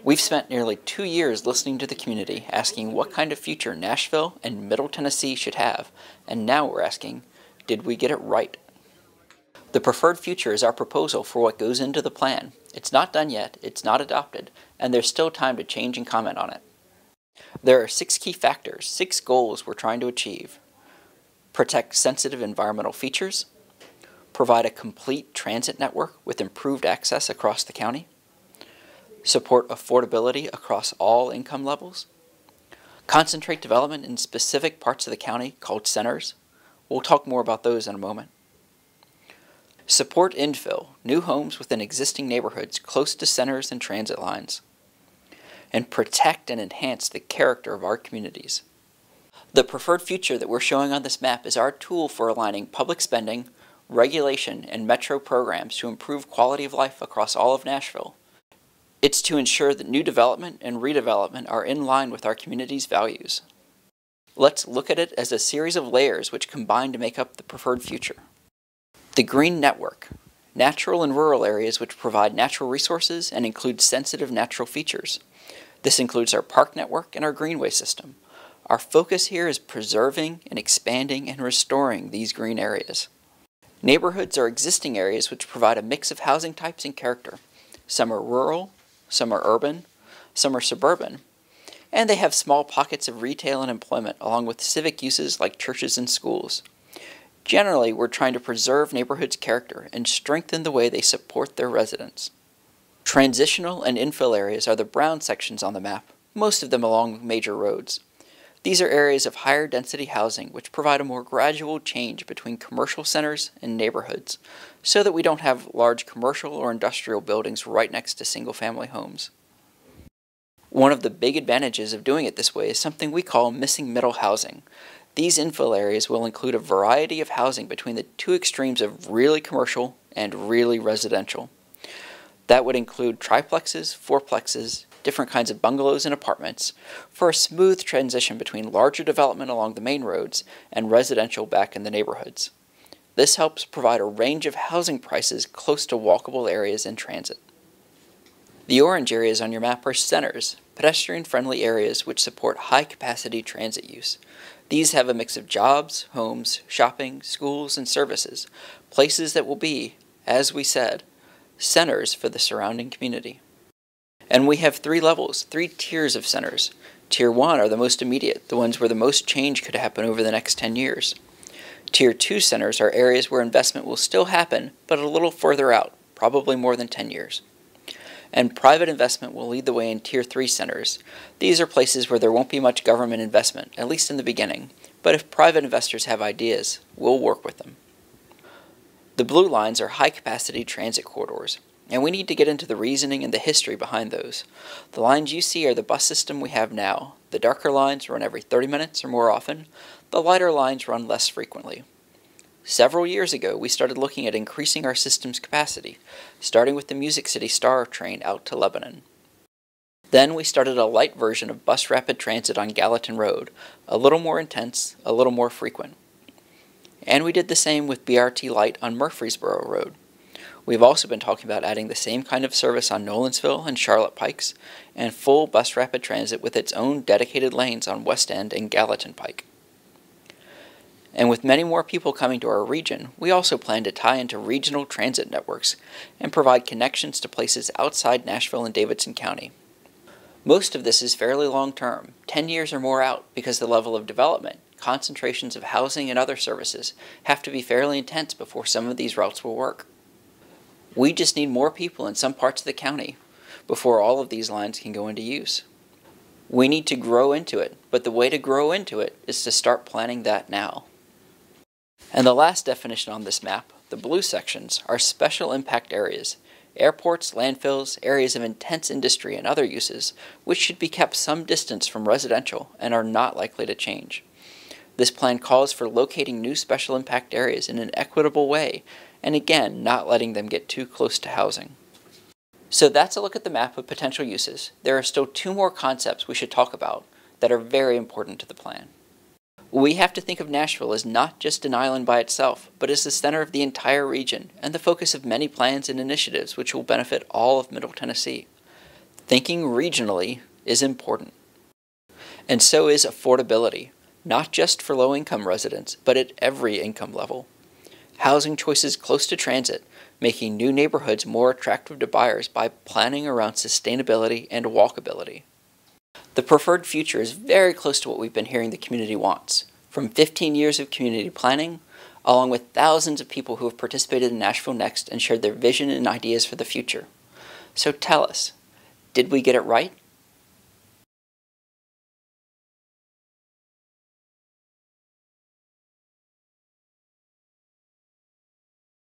We've spent nearly 2 years listening to the community, asking what kind of future Nashville and Middle Tennessee should have, and now we're asking, did we get it right? The preferred future is our proposal for what goes into the plan. It's not done yet, it's not adopted, and there's still time to change and comment on it. There are 6 key factors, 6 goals we're trying to achieve. Protect sensitive environmental features, provide a complete transit network with improved access across the county, support affordability across all income levels, concentrate development in specific parts of the county called centers. We'll talk more about those in a moment. Support infill, new homes within existing neighborhoods close to centers and transit lines. And protect and enhance the character of our communities. The preferred future that we're showing on this map is our tool for aligning public spending, regulation, and metro programs to improve quality of life across all of Nashville. It's to ensure that new development and redevelopment are in line with our community's values. Let's look at it as a series of layers which combine to make up the preferred future. The green network, natural and rural areas which provide natural resources and include sensitive natural features. This includes our park network and our greenway system. Our focus here is preserving and expanding and restoring these green areas. Neighborhoods are existing areas which provide a mix of housing types and character. Some are rural, some are urban, some are suburban, and they have small pockets of retail and employment along with civic uses like churches and schools. Generally, we're trying to preserve neighborhoods' character and strengthen the way they support their residents. Transitional and infill areas are the brown sections on the map, most of them along major roads. These are areas of higher density housing which provide a more gradual change between commercial centers and neighborhoods, so that we don't have large commercial or industrial buildings right next to single-family homes. One of the big advantages of doing it this way is something we call missing middle housing. These infill areas will include a variety of housing between the two extremes of really commercial and really residential. That would include triplexes, fourplexes, different kinds of bungalows and apartments for a smooth transition between larger development along the main roads and residential back in the neighborhoods. This helps provide a range of housing prices close to walkable areas and transit. The orange areas on your map are centers, pedestrian-friendly areas which support high-capacity transit use. These have a mix of jobs, homes, shopping, schools, and services, places that will be, as we said, centers for the surrounding community. And we have 3 levels, 3 tiers of centers. Tier 1 are the most immediate, the ones where the most change could happen over the next 10 years. Tier 2 centers are areas where investment will still happen, but a little further out, probably more than 10 years. And private investment will lead the way in Tier 3 centers. These are places where there won't be much government investment, at least in the beginning, but if private investors have ideas, we'll work with them. The blue lines are high-capacity transit corridors, and we need to get into the reasoning and the history behind those. The lines you see are the bus system we have now. The darker lines run every 30 minutes or more often. The lighter lines run less frequently. Several years ago, we started looking at increasing our system's capacity, starting with the Music City Star train out to Lebanon. Then we started a light version of bus rapid transit on Gallatin Road, a little more intense, a little more frequent. And we did the same with BRT Light on Murfreesboro Road. We've also been talking about adding the same kind of service on Nolensville and Charlotte Pikes, and full bus rapid transit with its own dedicated lanes on West End and Gallatin Pike. And with many more people coming to our region, we also plan to tie into regional transit networks and provide connections to places outside Nashville and Davidson County. Most of this is fairly long-term, 10 years or more out, because the level of development, concentrations of housing and other services have to be fairly intense before some of these routes will work. We just need more people in some parts of the county before all of these lines can go into use. We need to grow into it, but the way to grow into it is to start planning that now. And the last definition on this map, the blue sections, are special impact areas. Airports, landfills, areas of intense industry and other uses, which should be kept some distance from residential and are not likely to change. This plan calls for locating new special impact areas in an equitable way, and again, not letting them get too close to housing. So that's a look at the map of potential uses. There are still 2 more concepts we should talk about that are very important to the plan. We have to think of Nashville as not just an island by itself, but as the center of the entire region and the focus of many plans and initiatives which will benefit all of Middle Tennessee. Thinking regionally is important. And so is affordability, not just for low-income residents, but at every income level. Housing choices close to transit, making new neighborhoods more attractive to buyers by planning around sustainability and walkability. The preferred future is very close to what we've been hearing the community wants. From 15 years of community planning, along with thousands of people who have participated in Nashville Next and shared their vision and ideas for the future. So tell us, did we get it right?